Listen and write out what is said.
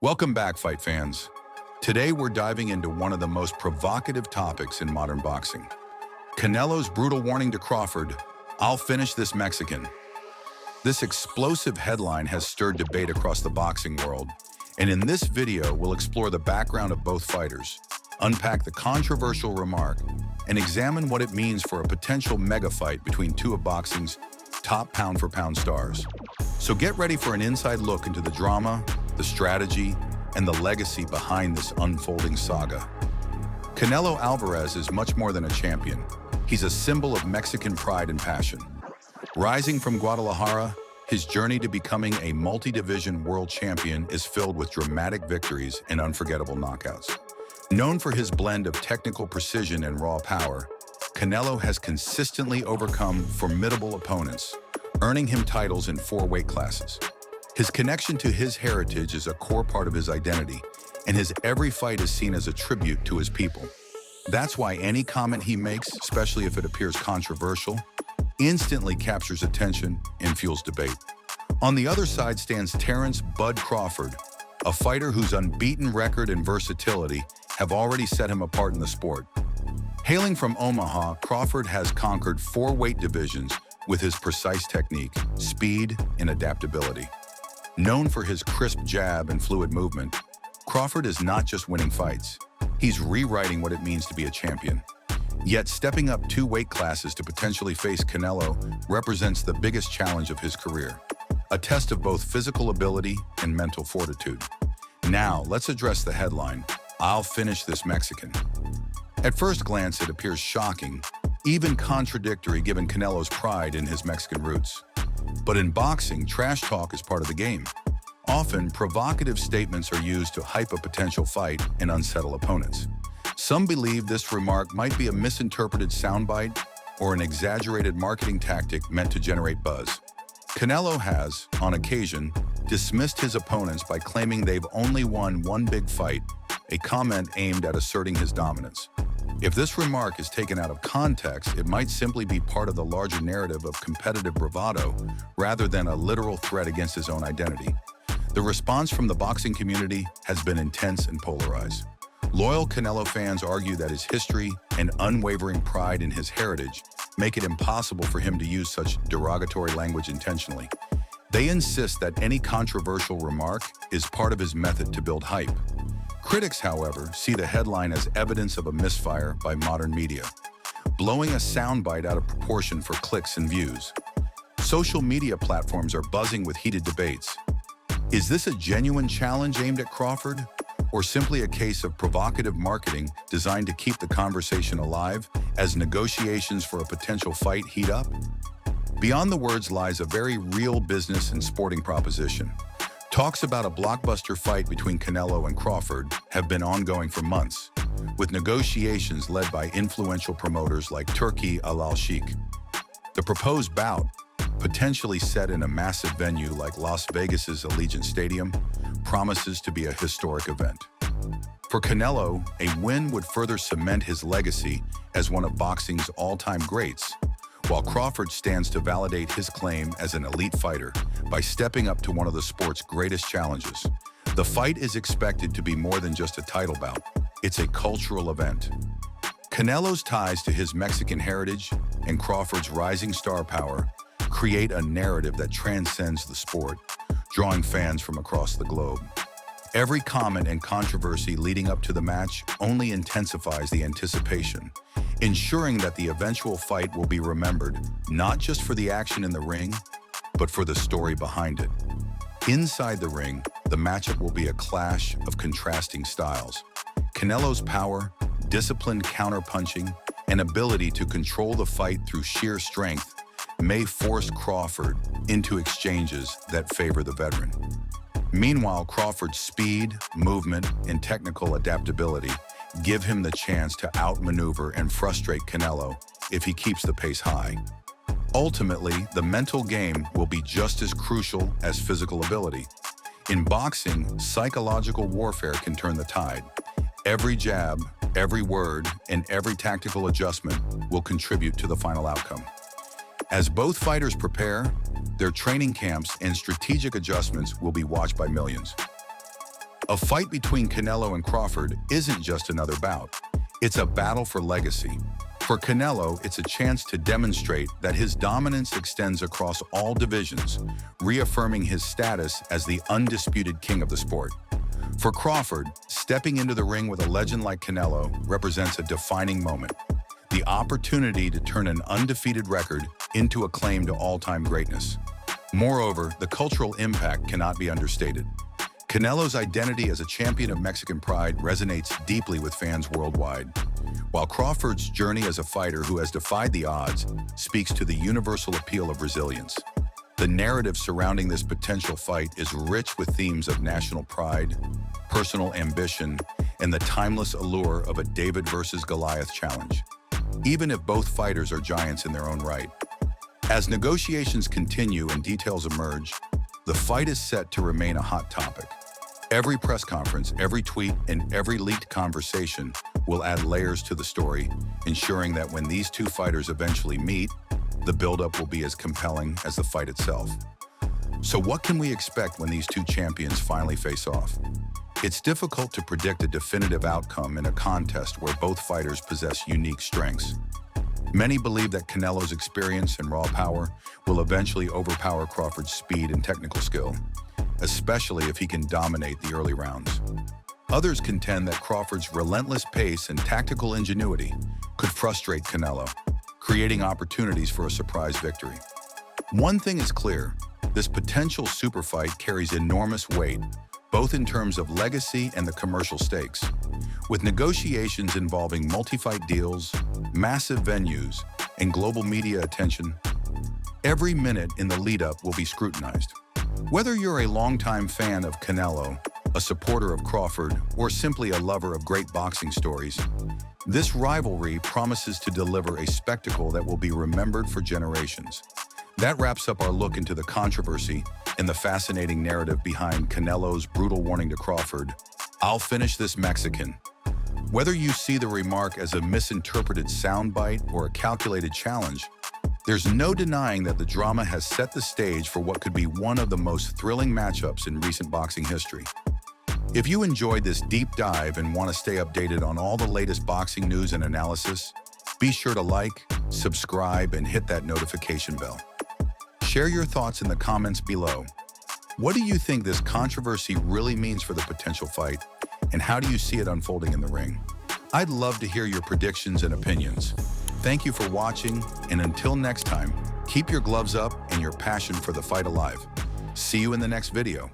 Welcome back, fight fans. Today we're diving into one of the most provocative topics in modern boxing. Canelo's brutal warning to Crawford, "I'll finish this Mexican." This explosive headline has stirred debate across the boxing world, and in this video we'll explore the background of both fighters, unpack the controversial remark, and examine what it means for a potential mega fight between two of boxing's top pound-for-pound stars. So get ready for an inside look into the drama, the strategy, and the legacy behind this unfolding saga. Canelo Alvarez is much more than a champion. He's a symbol of Mexican pride and passion. Rising from Guadalajara, his journey to becoming a multi-division world champion is filled with dramatic victories and unforgettable knockouts. Known for his blend of technical precision and raw power, Canelo has consistently overcome formidable opponents, earning him titles in 4 weight classes. His connection to his heritage is a core part of his identity, and his every fight is seen as a tribute to his people. That's why any comment he makes, especially if it appears controversial, instantly captures attention and fuels debate. On the other side stands Terence "Bud" Crawford, a fighter whose unbeaten record and versatility have already set him apart in the sport. Hailing from Omaha, Crawford has conquered 4 weight divisions with his precise technique, speed, and adaptability. Known for his crisp jab and fluid movement, Crawford is not just winning fights, he's rewriting what it means to be a champion. Yet stepping up 2 weight classes to potentially face Canelo represents the biggest challenge of his career, a test of both physical ability and mental fortitude. Now, let's address the headline, "I'll finish this Mexican." At first glance, it appears shocking, even contradictory given Canelo's pride in his Mexican roots. But in boxing, trash talk is part of the game. Often, provocative statements are used to hype a potential fight and unsettle opponents. Some believe this remark might be a misinterpreted soundbite or an exaggerated marketing tactic meant to generate buzz. Canelo has, on occasion, dismissed his opponents by claiming they've only won 1 big fight, a comment aimed at asserting his dominance. If this remark is taken out of context, it might simply be part of the larger narrative of competitive bravado rather than a literal threat against his own identity. The response from the boxing community has been intense and polarized. Loyal Canelo fans argue that his history and unwavering pride in his heritage make it impossible for him to use such derogatory language intentionally. They insist that any controversial remark is part of his method to build hype. Critics, however, see the headline as evidence of a misfire by modern media, blowing a soundbite out of proportion for clicks and views. Social media platforms are buzzing with heated debates. Is this a genuine challenge aimed at Crawford, or simply a case of provocative marketing designed to keep the conversation alive as negotiations for a potential fight heat up? Beyond the words lies a very real business and sporting proposition. Talks about a blockbuster fight between Canelo and Crawford have been ongoing for months, with negotiations led by influential promoters like Turki Al-Sheikh. The proposed bout, potentially set in a massive venue like Las Vegas's Allegiant Stadium, promises to be a historic event. For Canelo, a win would further cement his legacy as one of boxing's all-time greats, while Crawford stands to validate his claim as an elite fighter by stepping up to one of the sport's greatest challenges. The fight is expected to be more than just a title bout. It's a cultural event. Canelo's ties to his Mexican heritage and Crawford's rising star power create a narrative that transcends the sport, drawing fans from across the globe. Every comment and controversy leading up to the match only intensifies the anticipation, ensuring that the eventual fight will be remembered not just for the action in the ring, but for the story behind it. Inside the ring, the matchup will be a clash of contrasting styles. Canelo's power, disciplined counterpunching, and ability to control the fight through sheer strength may force Crawford into exchanges that favor the veteran. Meanwhile, Crawford's speed, movement, and technical adaptability give him the chance to outmaneuver and frustrate Canelo if he keeps the pace high. Ultimately, the mental game will be just as crucial as physical ability. In boxing, psychological warfare can turn the tide. Every jab, every word, and every tactical adjustment will contribute to the final outcome. As both fighters prepare, their training camps and strategic adjustments will be watched by millions. A fight between Canelo and Crawford isn't just another bout. It's a battle for legacy. For Canelo, it's a chance to demonstrate that his dominance extends across all divisions, reaffirming his status as the undisputed king of the sport. For Crawford, stepping into the ring with a legend like Canelo represents a defining moment, the opportunity to turn an undefeated record into a claim to all-time greatness. Moreover, the cultural impact cannot be understated. Canelo's identity as a champion of Mexican pride resonates deeply with fans worldwide, while Crawford's journey as a fighter who has defied the odds speaks to the universal appeal of resilience. The narrative surrounding this potential fight is rich with themes of national pride, personal ambition, and the timeless allure of a David versus Goliath challenge, even if both fighters are giants in their own right. As negotiations continue and details emerge, the fight is set to remain a hot topic. Every press conference, every tweet, and every leaked conversation will add layers to the story, ensuring that when these two fighters eventually meet, the buildup will be as compelling as the fight itself. So what can we expect when these two champions finally face off? It's difficult to predict a definitive outcome in a contest where both fighters possess unique strengths. Many believe that Canelo's experience and raw power will eventually overpower Crawford's speed and technical skill, especially if he can dominate the early rounds. Others contend that Crawford's relentless pace and tactical ingenuity could frustrate Canelo, creating opportunities for a surprise victory. One thing is clear, this potential super fight carries enormous weight, both in terms of legacy and the commercial stakes. With negotiations involving multi-fight deals, massive venues, and global media attention, every minute in the lead-up will be scrutinized. Whether you're a longtime fan of Canelo, a supporter of Crawford, or simply a lover of great boxing stories, this rivalry promises to deliver a spectacle that will be remembered for generations. That wraps up our look into the controversy and the fascinating narrative behind Canelo's brutal warning to Crawford, "I'll finish this Mexican." Whether you see the remark as a misinterpreted soundbite or a calculated challenge, there's no denying that the drama has set the stage for what could be one of the most thrilling matchups in recent boxing history. If you enjoyed this deep dive and want to stay updated on all the latest boxing news and analysis, be sure to like, subscribe, and hit that notification bell. Share your thoughts in the comments below. What do you think this controversy really means for the potential fight, and how do you see it unfolding in the ring? I'd love to hear your predictions and opinions. Thank you for watching, and until next time, keep your gloves up and your passion for the fight alive. See you in the next video.